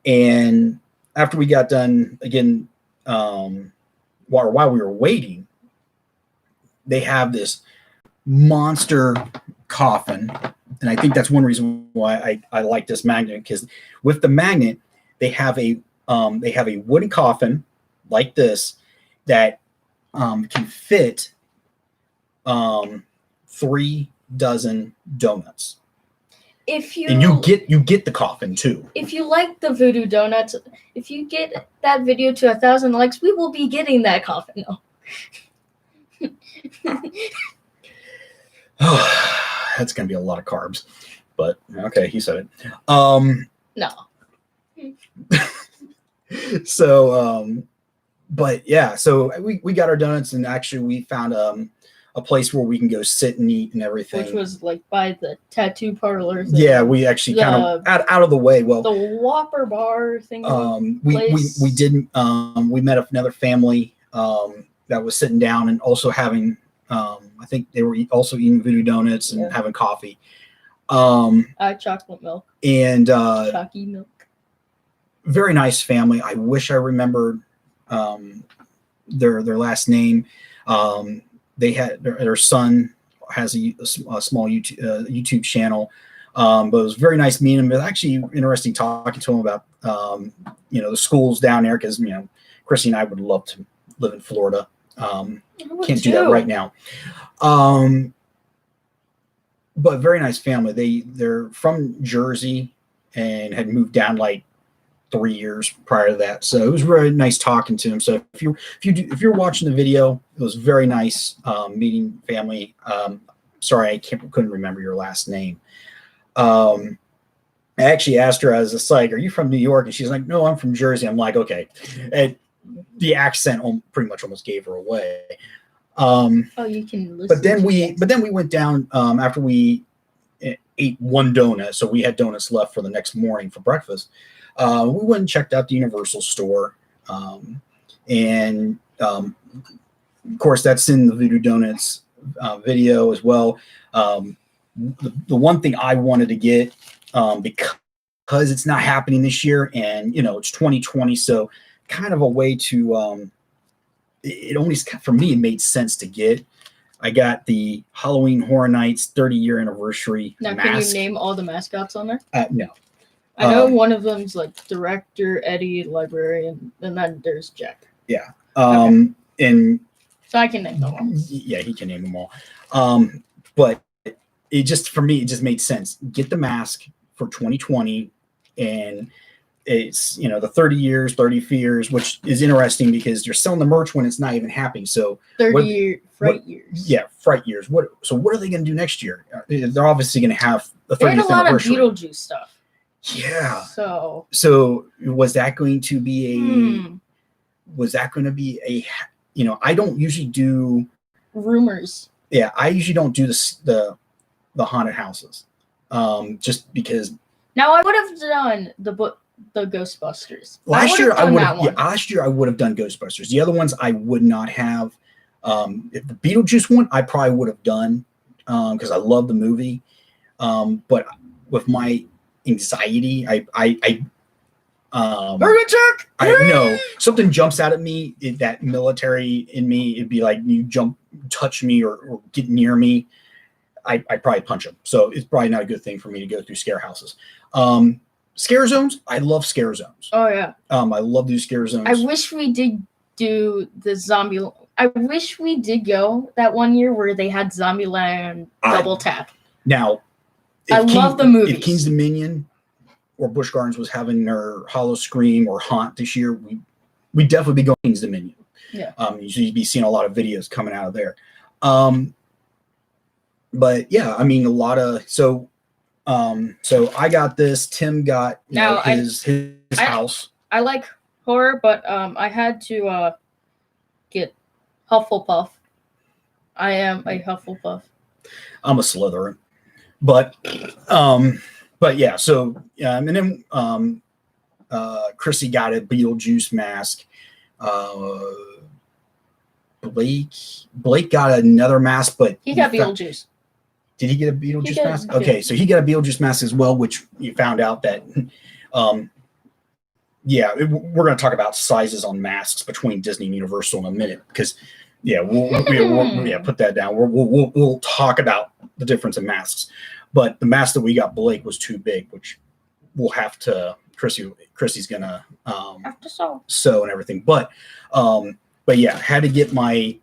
and after we got done again, while we were waiting, they have this monster coffin, and I think that's one reason why I like this magnet, because with the magnet they have a wooden coffin like this that can fit 3 dozen donuts. And you get the coffin too. If you like the Voodoo Doughnuts, if you get that video to 1,000 likes, we will be getting that coffin. No. That's gonna be a lot of carbs, but okay, he said it. No. So, but yeah, so we got our donuts, and actually we found a place where we can go sit and eat and everything. Which was like by the tattoo parlor thing. Yeah, we actually kind of out of the way. Well, the Whopper bar thing. We didn't. We met another family that was sitting down and also having. I think they were also eating Voodoo Doughnuts and having coffee. Chocolate milk. And chalky milk. Very nice family. I wish I remembered their last name. They had their son has a small YouTube channel, but it was very nice meeting him. It was actually interesting talking to him about the schools down there, because Chrissy and I would love to live in Florida. Can't do that right now. But very nice family. They're from Jersey and had moved down like 3 years prior to that. So it was really nice talking to him. So if you're watching the video, it was very nice meeting family. Sorry, I couldn't remember your last name. I actually asked her, I was just like, "Are you from New York?" And she's like, "No, I'm from Jersey." I'm like, "Okay." And the accent pretty much almost gave her away. You can listen. But then we went down after we ate one donut, so we had donuts left for the next morning for breakfast. We went and checked out the Universal store, and of course that's in the Voodoo Doughnuts video as well. The one thing I wanted to get, because it's not happening this year, and it's 2020, so kind of a way to it only, for me, it made sense to get. I got the Halloween Horror Nights 30-year anniversary now mask. Can you name all the mascots on there? No. I know one of them's like director, Eddie, librarian, and then there's Jack. Yeah. Okay. And so I can name them all. Yeah, he can name them all. But it just, for me, it just made sense. Get the mask for 2020, and it's the 30 years, which is interesting because you're selling the merch when it's not even happening. So fright years. Yeah, fright years. What are they going to do next year? They're obviously going to have the 30th they had a lot anniversary. of Beetlejuice stuff. Yeah. So was that going to be a I don't usually do rumors. Yeah, I usually don't do the haunted houses. Just because. Now I would have done the Ghostbusters. Last year I would have done Ghostbusters. The other ones I would not have. If the Beetlejuice one I probably would have done, because I love the movie. But with my anxiety, I know something jumps out at me, that military in me, it'd be like you touch me or get near me, I probably punch him. So it's probably not a good thing for me to go through scare houses. Scare zones, I love scare zones. Oh yeah. I love these scare zones. I wish we did do the zombie. I wish we did go that one year where they had Zombieland Double Tap. Now, love the movies. If King's Dominion or Busch Gardens was having their Hollow Scream or Haunt this year, we'd definitely be going King's Dominion. Yeah. You'd be seeing a lot of videos coming out of there. But yeah, I mean, a lot of so I got this. Tim got his house. I like horror, but I had to get Hufflepuff. I am a Hufflepuff. I'm a Slytherin, but yeah. So and then Chrissy got a Beetlejuice mask. Blake got another mask, but he got Beetlejuice. Did he get a Beetlejuice mask? Okay, so he got a Beetlejuice mask as well, which you found out that yeah, we're going to talk about sizes on masks between Disney and Universal in a minute because, yeah, we'll put that down. We'll talk about the difference in masks, but the mask that we got Blake was too big, which we'll have to. Chrissy's gonna Have to sew. sew and everything, but yeah, had to get the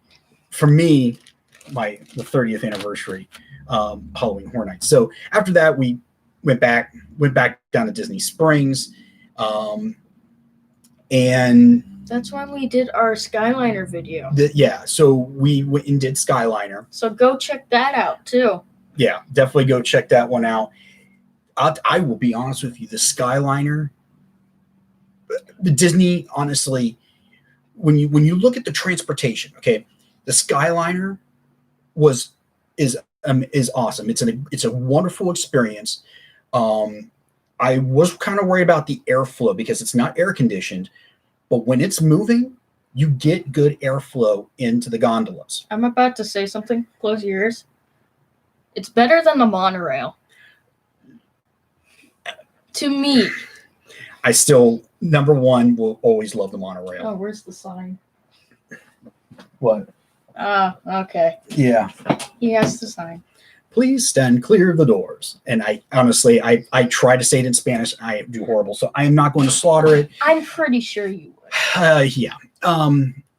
30th anniversary Halloween Horror Nights. So after that, we went back down to Disney Springs. And that's when we did our Skyliner video. So we went and did Skyliner. So go check that out too. Yeah, definitely go check that one out. I will be honest with you, the Skyliner, the Disney, honestly, when you look at the transportation, okay, the Skyliner is awesome. It's a wonderful experience. I was kind of worried about the airflow because it's not air conditioned, but when it's moving, you get good airflow into the gondolas. I'm about to say something. Close your ears. It's better than the monorail. To me. I still, number one, will always love the monorail. Oh, where's the sign? What? Okay. Yeah. He has the sign. Please stand clear of the doors. And I honestly, I try to say it in Spanish. I do horrible. So I am not going to slaughter it. I'm pretty sure you would. Yeah.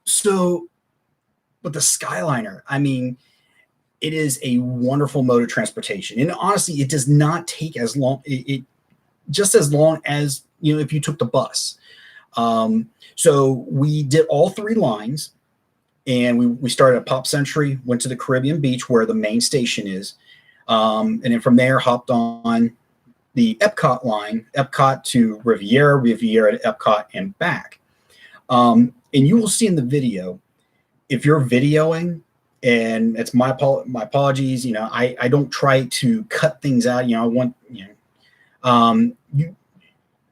So, but the Skyliner, I mean, it is a wonderful mode of transportation. And honestly, it does not take as long. It just as long as, if you took the bus. So we did all 3 lines. And we started at Pop Century, went to the Caribbean Beach where the main station is. And then from there, hopped on the Epcot line, Epcot to Riviera, Riviera to Epcot and back. And you will see in the video, if you're videoing, and it's my apologies, I don't try to cut things out. I want,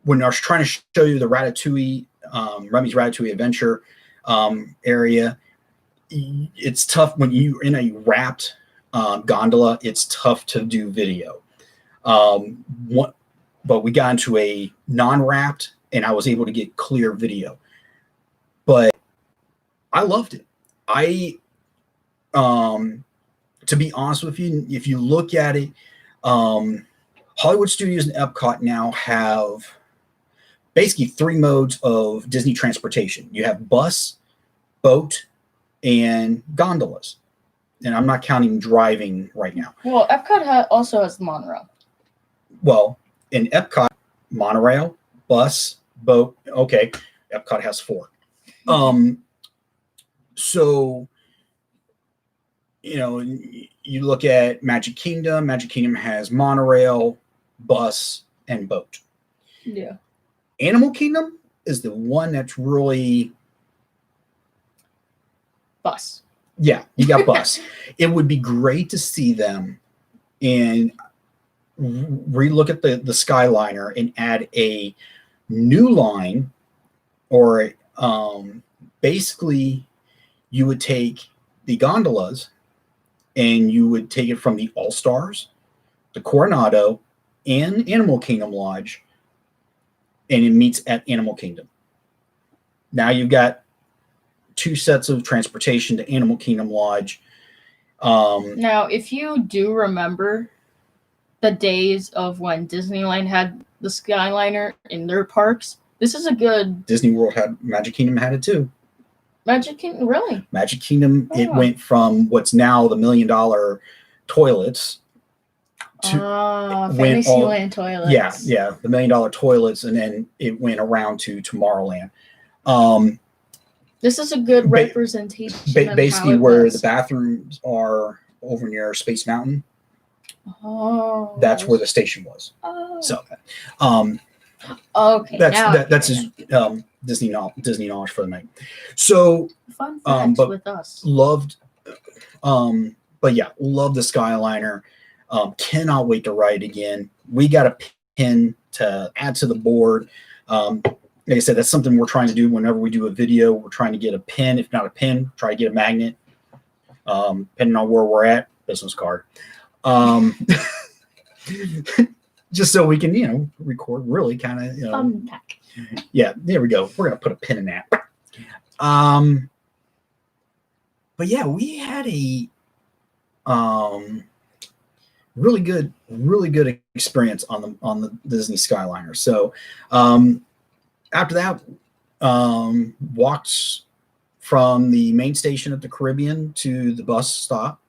when I was trying to show you the Ratatouille, Remy's Ratatouille Adventure area, it's tough when you're in a wrapped gondola. It's tough to do video. But we got into a non-wrapped, and I was able to get clear video. But I loved it. To be honest with you, if you look at it, Hollywood Studios and Epcot now have basically 3 modes of Disney transportation. You have bus, boat, and gondolas, and I'm not counting driving right now. Well, Epcot also has the monorail. Well, in Epcot, monorail, bus, boat. Okay, Epcot has 4. So you look at Magic Kingdom. Magic Kingdom has monorail, bus, and boat. Yeah. Animal Kingdom is the one that's really bus. Yeah, you got bus. It would be great to see them and relook at the Skyliner and add a new line, or basically you would take the gondolas and you would take it from the All Stars, the Coronado, and Animal Kingdom Lodge, and it meets at Animal Kingdom. Now you've got 2 sets of transportation to Animal Kingdom Lodge. Now, if you do remember the days of when Disneyland had the Skyliner in their parks, this is a good... Disney World Magic Kingdom had it too. Magic Kingdom, really? Magic Kingdom, It went from what's now the $1 million toilets to Fantasyland toilets. Yeah, the $1 million toilets, and then it went around to Tomorrowland. This is a good representation. Basically, where the bathrooms are over near Space Mountain. Oh, that's where the station was. Oh. So, okay, that's his Disney knowledge for the night. So, fun facts with us. Loved, but yeah, love the Skyliner. Cannot wait to ride again. We got a pin to add to the board. Like I said, that's something we're trying to do whenever we do a video. We're trying to get a pin. If not a pin, try to get a magnet. Depending on where we're at, business card. just so we can, record really kind of, Fun pack. yeah, there we go. We're going to put a pin in that. But yeah, we had a really good experience on the Disney Skyliner. So after that, walked from the main station at the Caribbean to the bus stop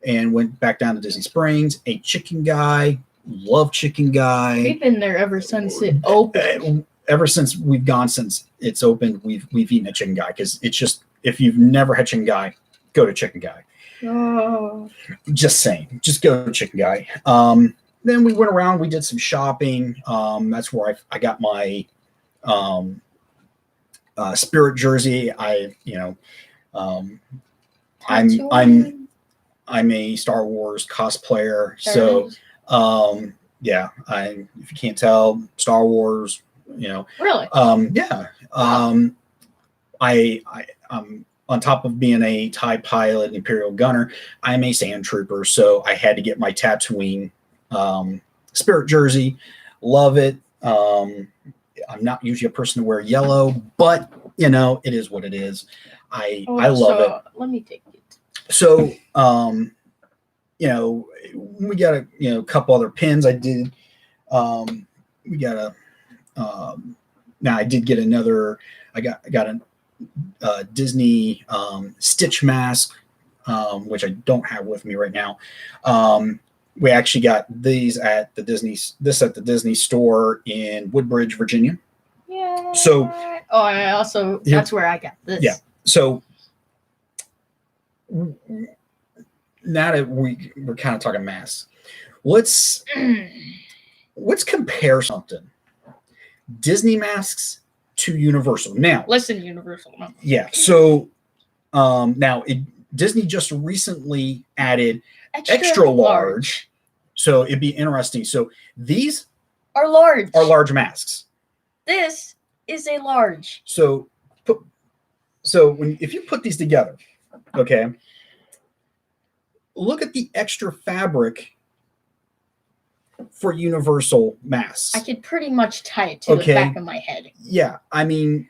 and went back down to Disney Springs, ate Chicken Guy, love Chicken Guy. We've been there ever since it opened. Ever since we've gone since it's opened, we've eaten a Chicken Guy because it's just, if you've never had Chicken Guy, go to Chicken Guy. Oh. Just saying, just go to Chicken Guy. Then we went around, we did some shopping. That's where I got my Spirit jersey. I'm a Star Wars cosplayer, so yeah. If you can't tell, Star Wars, Really? Yeah. I'm on top of being a TIE pilot and Imperial gunner, I'm a sand trooper, so I had to get my Tatooine Spirit jersey. Love it. I'm not usually a person to wear yellow, but it is what it is. I love it. Let me take it. So we got a couple other pins. I did. We got a. Now I did get another. I got a Disney Stitch mask, which I don't have with me right now. We actually got these at the Disney store in Woodbridge, Virginia. Yeah. So. That's where I got this. Yeah. So now that we're kind of talking masks, let's compare something. Disney masks to Universal. Now, listen, Universal. No. Yeah. So now Disney just recently added extra large. So it'd be interesting. So these are large masks. This is a large. So if you put these together, okay, look at the extra fabric for Universal masks. I could pretty much tie it to the back of my head. Yeah, I mean,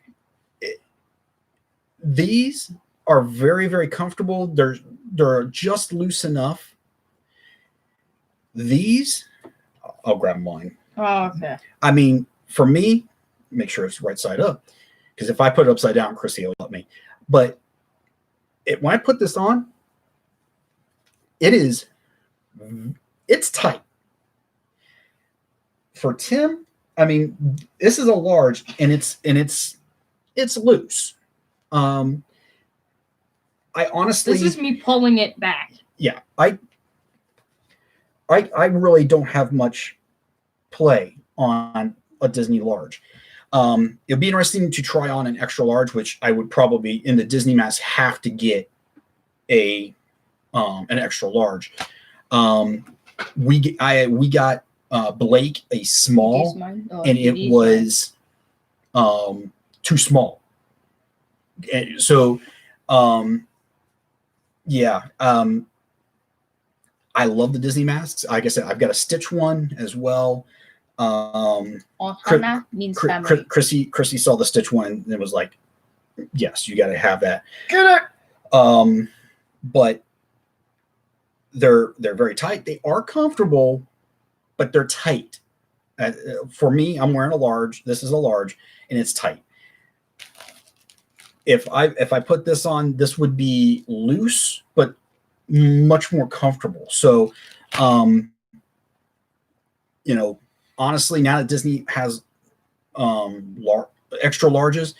these are very, very comfortable. They're just loose enough. These, I'll grab mine. Oh, okay. I mean, for me, make sure it's right side up, because if I put it upside down, Chrissy will let me. But when I put this on, it's tight. For Tim, I mean, this is a large, and it's loose. I honestly, this is me pulling it back. Yeah, I really don't have much play on a Disney large. It'd be interesting to try on an extra large, which I would probably in the Disney mask have to get an extra large. We got Blake a small, and it was too small. And so yeah, I love the Disney masks. Like I said, I've got a Stitch one as well. Means family. Chrissy saw the Stitch one and it was like, yes, you got to have that. Get it. But they're very tight. They are comfortable, but they're tight. For me, I'm wearing a large. This is a large, and it's tight. If I put this on, this would be loose, but much more comfortable. So, honestly, now that Disney has extra larges,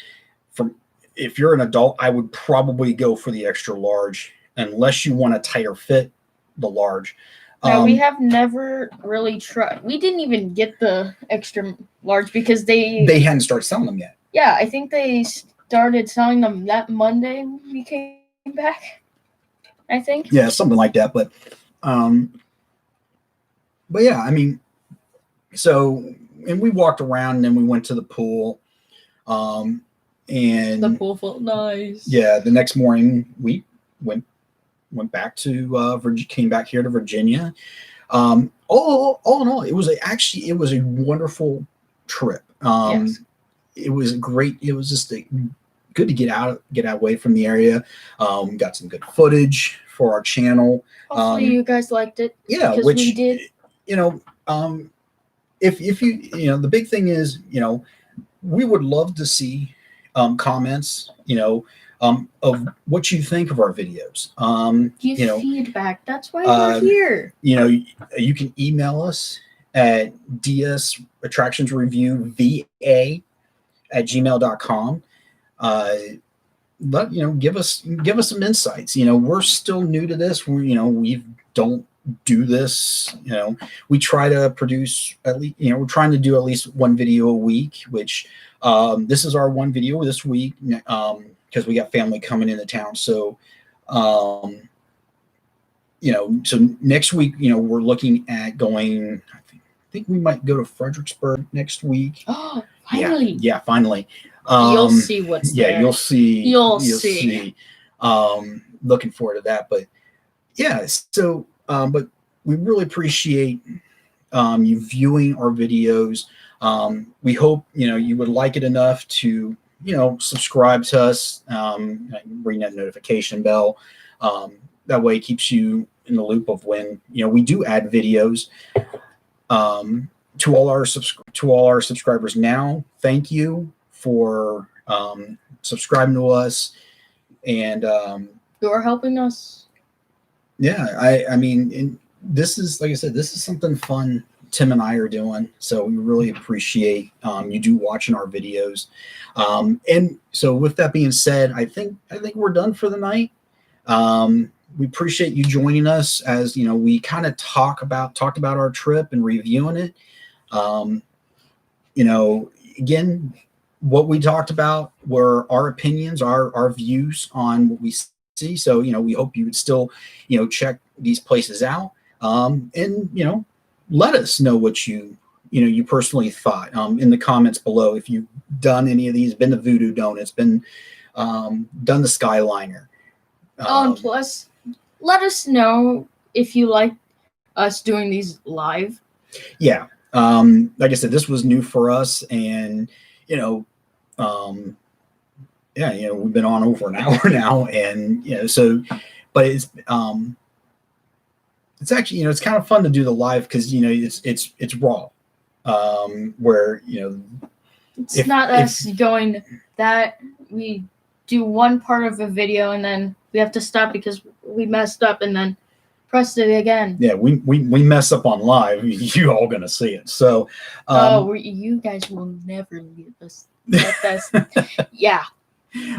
if you're an adult, I would probably go for the extra large, unless you want a tighter fit, the large. No, we have never really tried. We didn't even get the extra large because they hadn't started selling them yet. Yeah, I think they started selling them that Monday we came back. I think. Yeah, something like that. But yeah, I mean, so, and we walked around, and then we went to the pool. And the pool felt nice. Yeah, the next morning we went back to came back here to Virginia. all in all, it was a wonderful trip. Yes. It was great. It was just good to get away from the area. Got some good footage for our channel. Hopefully you guys liked it. Yeah, because which we did. you know, if you know, the big thing is, you know, we would love to see comments, you know, of what you think of our videos. Give You know, feedback. That's why we're here. you know, you can email us at dsattractionsreviewva@gmail.com. But you know, give us some insights. You know, we're still new to this. We don't do this. You know, we try to produce at least, you know, we're trying to do at least one video a week, which this is our one video this week, because we got family coming into town. So you know, so next week, you know, we're looking at going, I think we might go to Fredericksburg next week. Oh, finally. Yeah, finally. You'll see what's there. You'll see. You'll see. Looking forward to that. But yeah, so but we really appreciate you viewing our videos. We hope, you know, you would like it enough to, you know, subscribe to us, ring that notification bell. That way it keeps you in the loop of when, you know, we do add videos. To all our subscribers now, thank you for subscribing to us, and you're helping us. Yeah, I mean, this is, like I said, this is something fun Tim and I are doing, so we really appreciate you do watching our videos. And so with that being said, I think we're done for the night. We appreciate you joining us as, you know, we kind of talked about our trip and reviewing it. You know, again, what we talked about were our opinions, our views on what we see. So, you know, we hope you would still, you know, check these places out, and, you know, let us know what you personally thought in the comments below. If you've done any of these, been to VOODOO Doughnuts, been done the Syliner. And plus, let us know if you like us doing these live. Yeah. Like I said, this was new for us, and, you know, yeah, you know, we've been on over an hour now, and, you know, so, but it's actually, you know, it's kind of fun to do the live, because, you know, it's raw, where, you know, it's not us going that we do one part of a video and then we have to stop because we messed up and then press it again. Yeah, we mess up on live. You all gonna see it. So, you guys will never leave us. Yeah.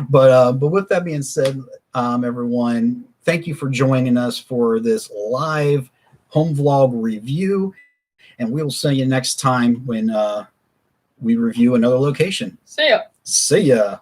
But with that being said, everyone, thank you for joining us for this live home vlog review, and we will see you next time when we review another location. See ya. See ya.